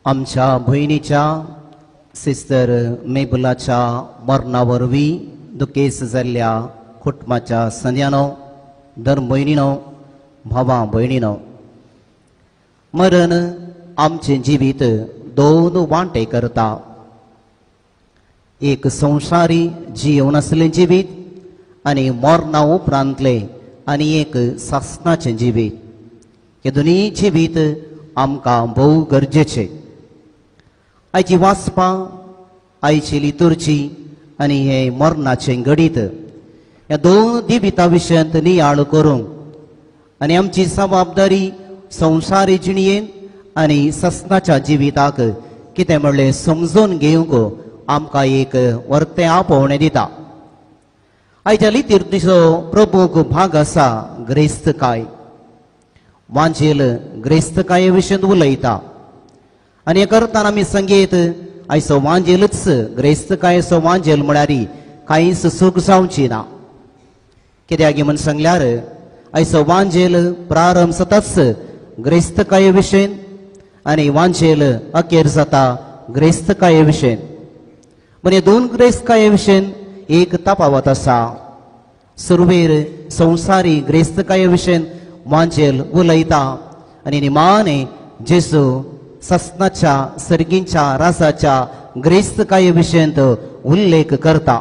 आमच्या भयणीच्या सिस्टर मेबुलाच्या मरणा वरवीं दुखेस जाल्ल्या कुटुंबाच्या सदस्यांनो, धर्म भयणीनो, भावां भयणीनो, मरण आमचे जिवीत दोन वांटे करता. एक संवसारी जीवन असले जिवीत आनी मरणा उपरांतले आनी एक सासणाचे जिवीत. हे दोनी जिवीत आमकां भोव गरजेचे. आयची वाचपां, आयची लितुर्ची आनी हे मरणाचे गणित ह्या दोन जिविता विशयांत नियाळ करूंक आनी आमची जबाबदारी संवसारी जिणयेन आनी ससनाच्या जिविताक कितें म्हणलें समजून घेवंक आमकां एक वर्तें आपोवणें दिता. आयच्या लितुर्चीचो प्रमुख भाग आसा ग्रेस्तकाय. वांजेल ग्रेस्तकाये विशयी उलयता आनी हे करतना आमी संगीत आयचो वांजेलच ग्रेस्तकायेचो वांजेल म्हळ्यार कांयच सूख जावची ना. कित्याक म्हण सांगल्यार आयचो वांजेल प्रारंभ जाताच ग्रेस्तकाये विशयी आनी वांजेल अखेर जाता ग्रेस्तकाये विशयी. पण हे दोन ग्रेस्तकाये विशयी एक तफावत आसा. सुरवेर संवसारी ग्रेस्तकाये विशयी वांजेल उलयता आनी निमाणे जेजू ससनाच्या सर्गींच्या रासाच्या ग्रेस्तकाये विशयंत उल्लेख करता.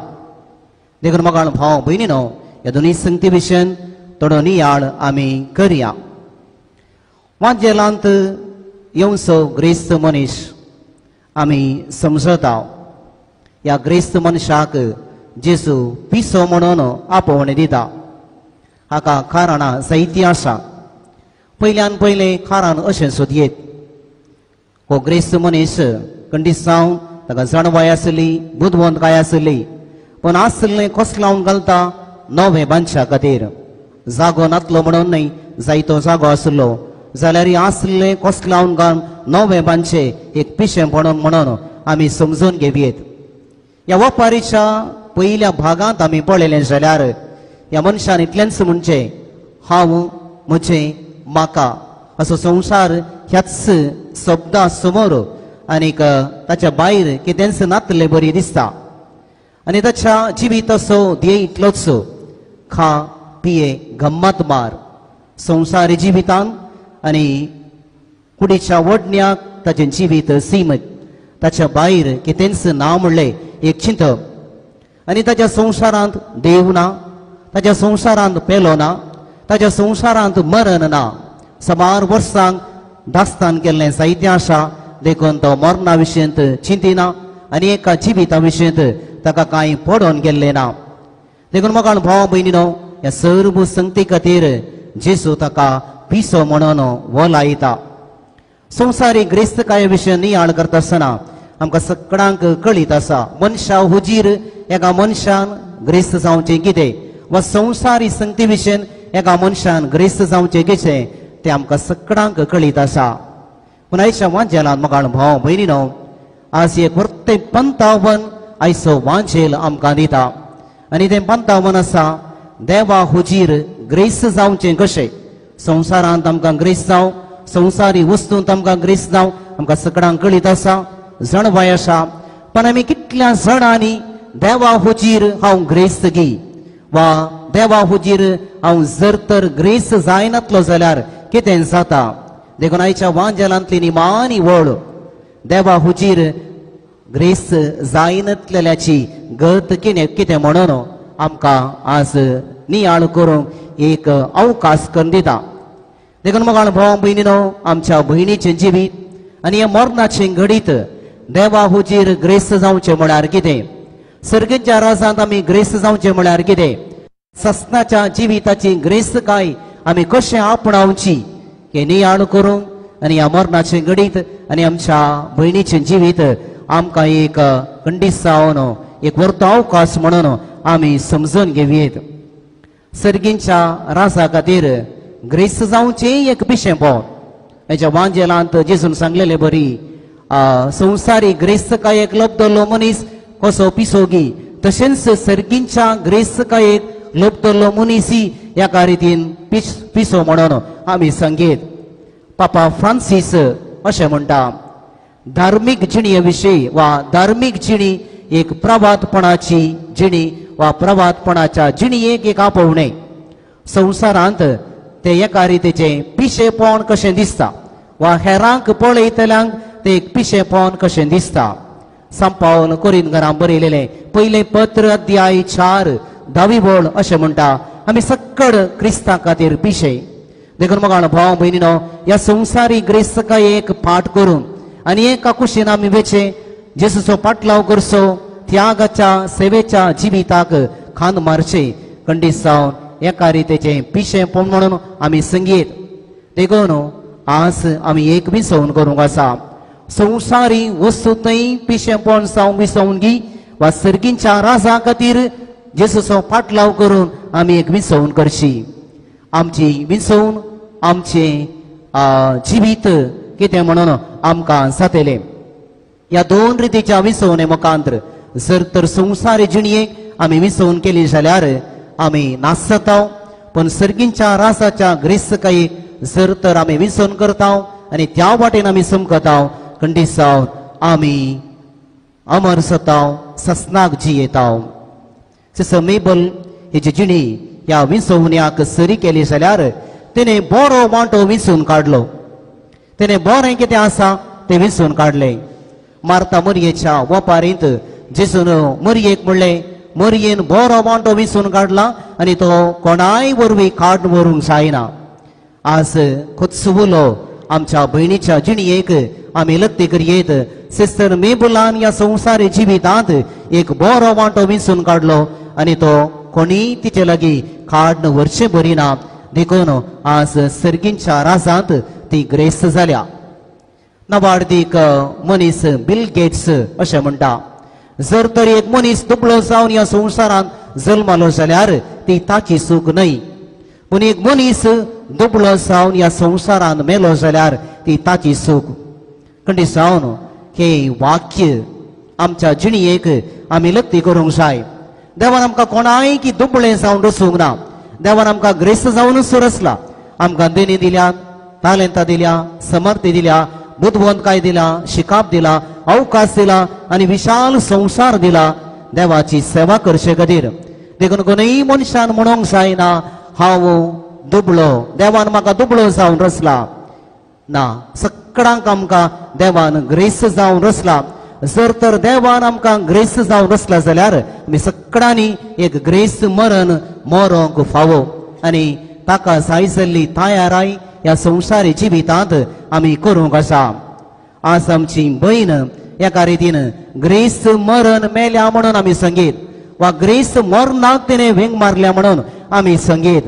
देखून मगाळ भाव भयणीनो, ह्या दोनी संगती विशयी थोडो नियाळ आमी करया. वांजेलांत येवचो ग्रेस्त मनीस आमी समजता. ह्या ग्रेस्त मनशाक जेजू पिसो म्हणून आपोवणें दिता. हाका कारणां जायतीं आसा. पयल्यान पयलें कारण अशें सोदयेत. हो ग्रेस्त मनीस खंडीत जावं ताका जणवाय आसली, बुदवंतकाय आसली, पण आसलें कसो लावन घालता नवे बांदच्या खातीर. जागो नातलो म्हणून न्हय, जायतो जागो आसलो जाल्यार आसलें कसो लावन घालून नवे बांदचे एक पिशेपणून म्हणून आमी समजून घेवयेत. ह्या वपारीच्या पयल्या भागांत आमी पळयलें जाल्यार ह्या मनशान इतलेंच म्हणचे, हांव, म्हजें, म्हाका असो संवसार ह्याच शब्दा समोर आनीक ताच्या भायर कितेंच नातलें बरी दिसता. आनी ताच्या जिविताचो ध्येय इतलोच, खा, पिये, गम्मत मार. संवसारी जिवितान आनी कुडीच्या वडण्याक ताचें जिवीत सीमत. ताच्या भायर कितेंच ना म्हणलें एक चिंतप. आनी ताच्या संवसारांत देव ना, ताच्या संवसारांत पेलो ना, ताच्या संवसारांत मरण ना. समार वर्सांक दास्तान केल्लें जायतें आसा, देखून तो मरणा विशयंत चिंतिना आनी एका जिविता विशयंत ताका कांय पडोवन गेल्लें ना. देखून म्हाका भाव भयणीनो, ह्या सर्व संगती खातीर जेजू ताका पिसो म्हणून वो लायता. संवसारी ग्रेस्तकाये विशयी नियाळ करता आसतना आमकां सगळ्यांक कळीत आसा, मनशा हुजीर एका मनशान ग्रेस्त जावचें कितें, वा संवसारी संगती विशयी एका मनशान ग्रेस्त जावचें कितें तें आमकां सगळ्यांक कळीत आसा. पूण आयच्या वांजेलांत म्हाका भाव भयणीनो, आज एक वर्तें पंतावन आयचो वांजेल आमकां दिता. आनी तें पंतावन आसा, देवा हुजीर ग्रेस्त जावचें कशें. संवसारांत आमकां ग्रेस्त जावं, संवसारी वस्तूंत आमकां ग्रेस्त जावं आमकां सगळ्यांक कळीत आसा, जणवाय आसा. पण आमी कितल्या जणांनी देवा हुजीर हांव ग्रेस्त गी, वा देवा हुजीर हांव जर तर ग्रेस्त जायनातलो जाल्यार कितें जाता. देखून आयच्या वांजेलांतली निमाणी वळ देवा हुजीर ग्रेस्त जायनातल्याची गत कितें म्हणून आमकां आज नियाळ करूंक एक अवकाश करून दिता. देखून म्हाका भाव भयणीनो, आमच्या भयणीचें जिवीत आनी हे मरणाचें घडीत देवा हुजीर ग्रेस्त जावचें म्हळ्यार कितें. सर्गेच्या राजांत आमी ग्रेस्त जावचें म्हळ्यार कितें. ससनाच्या जिविताची ग्रेस्तकाय आमी कशें आपणावची हें नियाळ करूंक आनी ह्या मरणाचें घडीत आनी आमच्या भयणीचें जिवीत आमकां एक खंडीत जावन एक वर्तो अवकाश म्हणून आमी समजून घेवयेत. सर्गींच्या राजा खातीर ग्रेस्त जावचें एक पिशेंपण. हेच्या वांजेलांत जेजून सांगलेलें बरी, संवसारी ग्रेस्तकायेक लबदलो मनीस कसो पिसोगी, तशेंच सर्गींच्या ग्रेस्तकायेक लबदलो मनीसी एका रितीन पिसो म्हणून आमी सांगेत. पापा फ्रांसीस अशें म्हणटा, धार्मिक जिणेविषयी वा धार्मिक जिणी एक प्रभातपणाची जिणी वा प्रभातपणाच्या जिणयेक एक आपोवणे संवसारांत ते एका रितीचे पिशेपण कशें दिसता वा हेरांक पळयतल्यांक ते एक पिशेपण कशें दिसता. सांत पावल कोरिंथांकां बरयलेले पयले पत्र अध्याय 4 10 बोल अशें म्हणटा आमी सक्कड क्रिस्ता खातीर पिशे. देखून मग भाव भयणीनो ह्या संवसारी ग्रेस्तकायेक फाट करून आनी एका कुशीन आमी वेचे जेसूचो पाटलाव करचो त्यागाच्या सेवेच्या जिविताक खांद मारचे खंडीत जावन एका रितीचे पिशेपण म्हणून आमी संगीत. देखून आज आमी एक विसवून करूंक आसा. संवसारी वस्तूंतय पिशेपण जावं विसवणगी वा सर्गींच्या राजा खातीर जेसूचो पाटलाव करून आमी एक विसवण करची. आमची विसवण आमचे जिवीत कितें म्हणून आमकां जातलें. ह्या दोन रितीच्या विसवणे मुखांतर जर तर संवसारी जिणयेक आमी विसवण केली जाल्यार आमी नास जाता. पण सर्गींच्या रासाच्या ग्रेस्तकायेक जर तर आमी विसवण करता आनी त्या वाटेन आमी समकता खंडीत जावन आमी अमर जाता ससनाक जियेता. सिस्टर मेबल हेची जिणी ह्या विसवण्याक सरी केली जाल्यार तिने बरो वांटो विसरून काडलो. तिने बरें कितें आसा तें विसरून काडलें. मार्ता मरियेच्या वपारींत जेसून मरियेक म्हणलें मरियेन बरो वांटो विसरून काडला आनी तो कोणाय वरवीं काडून व्हरूंक जायना. आज खुत्सुलो आमच्या भयणीच्या जिणयेक आमी लत्ती करियेत सिस्टर मेबलान ह्या संवसारी जिवितांत एक बरो वांटो विसरून काडलो आनी तो कोणी तिचे लागीं काडून व्हरचें बरीना. देखून आज सर्गींच्या राजांत ती ग्रेस्त जाल्या. नवार्दीक मनीस बिल गेट्स अशें म्हणटा जर तर एक मनीस दुबळो जावन ह्या संवसारांत जल्मालो जाल्यार ती ताची चूक न्हय. पूण एक मनीस दुबळो जावन ह्या संवसारांत मेलो जाल्यार ती ताची चूक. खंडीत जावन हे वाक्य आमच्या जिणयेक आमी लत्ती करूंक जाय. देवान आमकां कोणाय की दुबळें जावन रचूंक ना. देवान आमकां ग्रेस्त जावनूच रचला. आमकां देणी दिल्या, तालेंतां दिल्या, समर्थी दिल्या, बुद्धवंतकाय दिला, शिकाप दिला, अवकाश दिला आनी विशाल संवसार दिला देवाची सेवा करचे खातीर. देखून कोणूय मनशान म्हणूंक जायना हांव दुबळो, देवान म्हाका दुबळो जावन रचला ना. सगळ्यांक आमकां देवान ग्रेस्त जावन रचला. जर तर देवान आमकां ग्रेस्त जावन रचला जाल्यार आमी सगळ्यांनी एक ग्रेस्त मरण मरोंक फावो आनी ताका जाय जाल्ली तयाराय ह्या संवसारी जिवितांत आमी करूंक आसा. आज आमची भयण एका रितीन ग्रेस्त मरण मेल्या म्हणून आमी संगीत वा ग्रेस्त मरणाक तिणें वेंग मारल्या म्हणून आमी संगीत.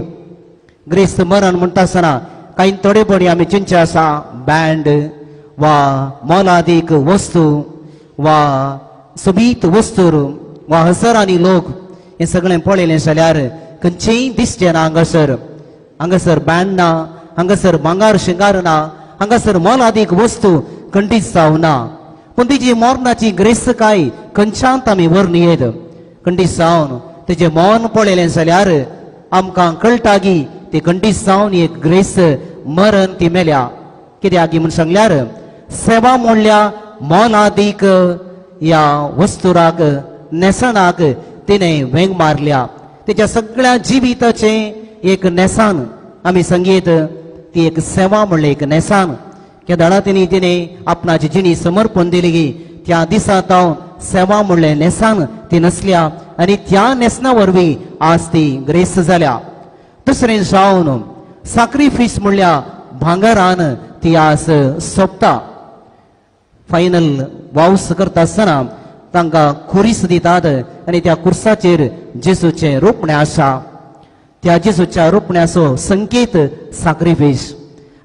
ग्रेस्त मरण म्हणटा आसतना कांय थोडेपणी आमी चिंतचे आसा बँड वा मोलादीक वस्तू वा सोबीत वस्तूर वा हजारांनी लोक हें सगळें पळयलें जाल्यार खंयचेय दिसचें ना. हांगासर बँड ना, हांगासर भांगार शिंगार ना, हांगासर मोलादीक वस्तू खंडीत जावना. पूण तिची मरणाची ग्रेस्तकाय खंयच्यात आमी वर्णयेत. खंडीत जावन तिचें मौन पळयलें जाल्यार आमकां कळटा की ती खंडीत जावन एक ग्रेस्त मरण ती मेल्या. कित्याक म्हूण सांगल्यार सेवा म्हणल्या मोलादीक ह्या वस्तुराक नेसनाक तिणें वेंग मारल्या. तिच्या सगळ्या जिविताचें एक नेसान आमी संगीत ती एक सेवा म्हणलें एक नेसान. केदाळा तिणें आपणाची जिणी समर्पण दिली की त्या दिसा जावन सेवा म्हणलें नेसान ती नसल्या आनी त्या नेसना वरवीं आज ती ग्रेस्त जाल्या. दुसरें जावन सॅक्रिफीस म्हणल्या भांगरान ती आज सोंपता. फायनल वावस करता आसतना तांकां खुरीस दितात आनी त्या खुर्साचेर जेसूचें रोपणें आसा. त्या जेसूच्या रोपण्याचो संकेत सॅक्रिफीस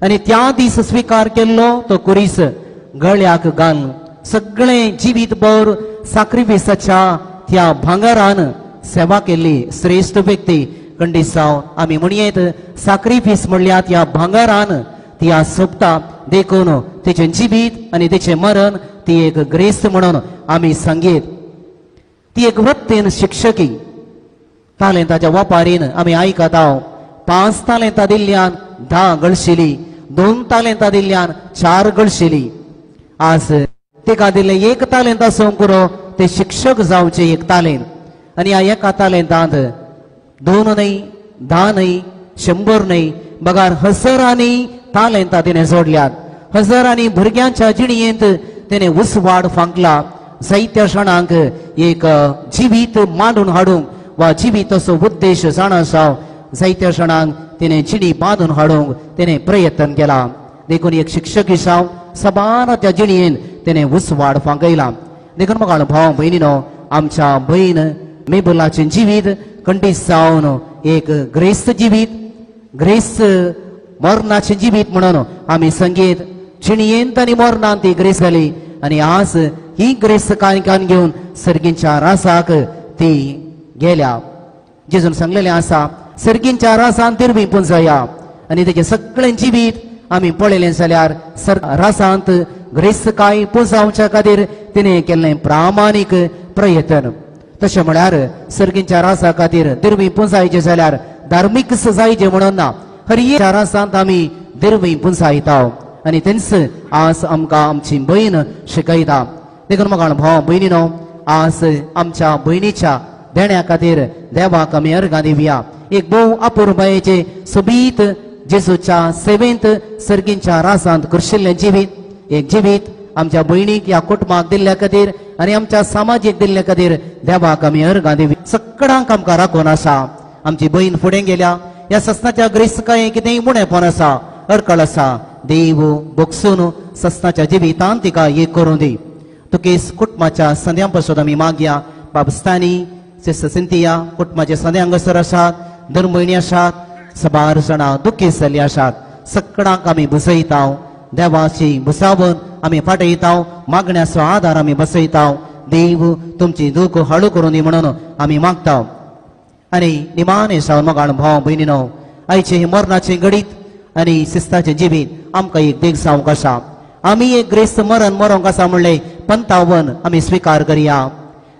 आनी त्या दीस स्विकार केल्लो तो खुरीस गळ्याक घाल. सगळें जिवीतभर सॅक्रिफिसाच्या त्या भांगरान सेवा केल्ली श्रेष्ठ व्यक्ती खंडीत जावन आमी म्हणयेत सॅक्रिफीस म्हणल्या त्या भांगरान ती आज सोंपता. देखून तिचें जिवीत आनी तिचें मरण ती एक ग्रेस्त म्हणून आमी सांगीत. ती एक वृत्तीन शिक्षकी तालेंताच्या वापारीन आमी आयकता 5 तालेंतां दिल्ल्यान 10 गळशिली, 2 तालेंतां दिल्ल्यान 4 गळशिली. आज तेका दिले एक तालेंत आसूं करो ते शिक्षक जावचे एक तालेंत आनी ह्या एका तालेंतांत 2 न्हय 10 न्हय 100 न्हय बगार हजारांनी तालेंतां तिणें जोडल्यात हजारांनी भुरग्यांच्या जिणयेंत तिणें उसवाड फांकला जायत्या क्षणांक एक जिवीत मांडून हाडूंक वा जिवीत असो उद्देश जाणासाव जायत्या क्षणांक तिणें जिणी बांदून हाडूंक तिणें प्रयत्न केला देखून एक शिक्षक हिसाब सबार त्या जिणयेन तिणें उसवाड फांकयला देखून म्हाका भाव भयणीनो आमच्या भयण मेबलाचें जिवीत खंडीत जावन एक ग्रेस्त जिवीत ग्रेस्त मरणाचें जिवीत म्हणून आमी संगीत जिणयेंत आनी मरणांत ती ग्रेस्त जाली आनी आज ही ग्रेस्त काणकान घेवन सर्गींच्या रासाक ती गेल्या जेजून सांगलेलें आसा सर्गींच्या रासान तिरवी पुंजया आनी तेजें सगळें जिवीत आमी पळयलें जाल्यार रासांत ग्रेस्तकाय पुंजावच्या खातीर तिणें केल्लें प्रामाणीक प्रयत्न तशें म्हळ्यार सर्गींच्या रासा खातीर तिरवी पुंजायचें जाल्यार धार्मीक जायचें म्हणून ना हर रासांत आमी तिरवी पुंजायता आनी तेंच आज आमकां आमची भयण शिकयता देखून म्हाका भाव भयणीनो आज आमच्या भयणीच्या देण्या खातीर देवाक आमी अर्गां दिवया एक भोव अपुर्बायेचे सोबीत जेजूच्या सेवेंत सर्गींच्या रासांत करशिल्लें जिवीत एक जिवीत आमच्या भयणीक ह्या कुटुंबाक दिल्ल्या खातीर आनी आमच्या समाजीक दिल्ल्या खातीर देवाक आमी अर्गां दिवया सगळ्यांक आमकां राखून आसा आमची भयण फुडें गेल्या ह्या सस्नाच्या ग्रेस्तकायेक कितेंय मुणेपण आसा अडखळ आसा देव बोगसून सस्नाच्या जिवितांत तिका एक करूं दी तुकेस कुटुंबाच्या सद्यां पासून आमी मागया बाबस्तानी सिस्टर सिंथिया कुटुंबाचे सद्या हांगासर आसात दर म्हयने आसात सबार जाणां दुखी जाल्लीं आसात सगळ्यांक आमी बसयता देवाची बुसावण आमी फाटयता मागण्याचो आदार आमी बसयता देव तुमची दूख हळू करून दी म्हणून आमी मागता आनी निमाणे सावन मोगाळ भाव भयणीनो आयचे हे मरणाचे गडीत आनी शिस्ताचे जिवीत आमकां एक देख जावंक आसा आमी एक ग्रेस्त मरण मरोंक आसा म्हणलें पंतावन आमी स्विकार करया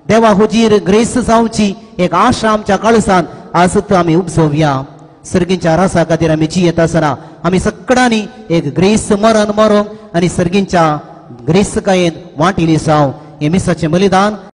देवा हुजीर ग्रेस्त जावची एक आशा आमच्या कळसांत आसत आमी उपजोवया सर्गींच्या रासा खातीर आमी जियेत आसतना आमी सगळ्यांनी एक ग्रेस्त मरण मरोंक आनी सर्गींच्या ग्रेस्तकायेंत वांटिली जावं हे मिसाचें बलिदान